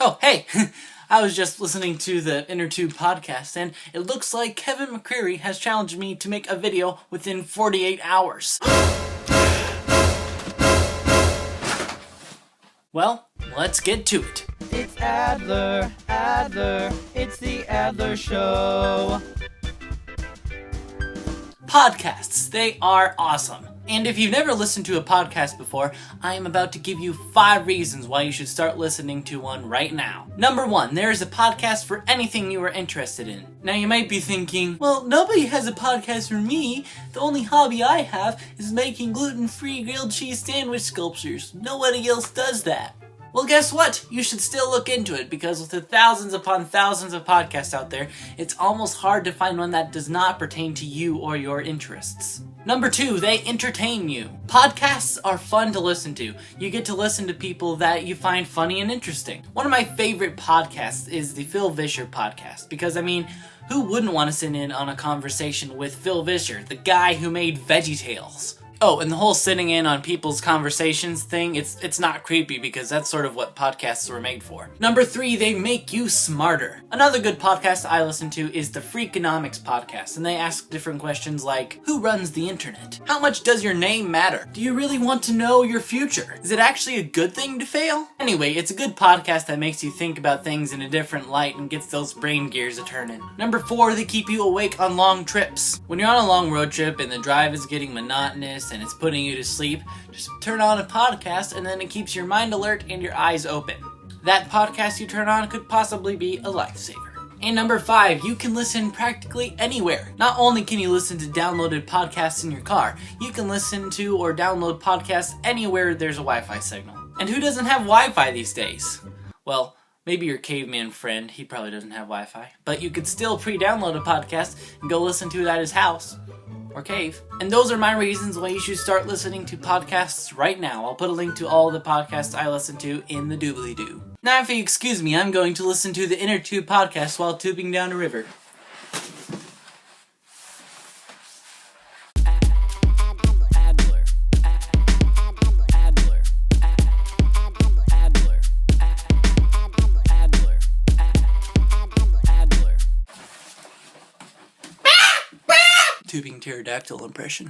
Oh, hey! I was just listening to the Inner Tube podcast, and it looks like Kevin McCreary has challenged me to make a video within 48 hours. Well, let's get to it. It's Adler, it's the Adler Show. Podcasts, they are awesome. And if you've never listened to a podcast before, I am about to give you 5 reasons why you should start listening to one right now. Number 1, there is a podcast for anything you are interested in. Now you might be thinking, well, nobody has a podcast for me. The only hobby I have is making gluten-free grilled cheese sandwich sculptures. Nobody else does that. Well, guess what? You should still look into it, because with the thousands upon thousands of podcasts out there, it's almost hard to find one that does not pertain to you or your interests. Number 2, they entertain you. Podcasts are fun to listen to. You get to listen to people that you find funny and interesting. One of my favorite podcasts is the Phil Vischer podcast, because, who wouldn't want to sit in on a conversation with Phil Vischer, the guy who made VeggieTales? Oh, and the whole sitting in on people's conversations thing, it's not creepy because that's sort of what podcasts were made for. Number 3, they make you smarter. Another good podcast I listen to is the Freakonomics podcast, and they ask different questions like, who runs the internet? How much does your name matter? Do you really want to know your future? Is it actually a good thing to fail? Anyway, it's a good podcast that makes you think about things in a different light and gets those brain gears a-turning. Number 4, they keep you awake on long trips. When you're on a long road trip and the drive is getting monotonous and it's putting you to sleep, just turn on a podcast and then it keeps your mind alert and your eyes open. That podcast you turn on could possibly be a lifesaver. And number 5, you can listen practically anywhere. Not only can you listen to downloaded podcasts in your car, you can listen to or download podcasts anywhere there's a Wi-Fi signal. And who doesn't have Wi-Fi these days? Well, maybe your caveman friend, he probably doesn't have Wi-Fi. But you could still pre-download a podcast and go listen to it at his house. Or cave. And those are my reasons why you should start listening to podcasts right now. I'll put a link to all the podcasts I listen to in the doobly-doo. Now, if you excuse me, I'm going to listen to the Inner Tube podcast while tubing down a river. Adler. Tubing pterodactyl impression.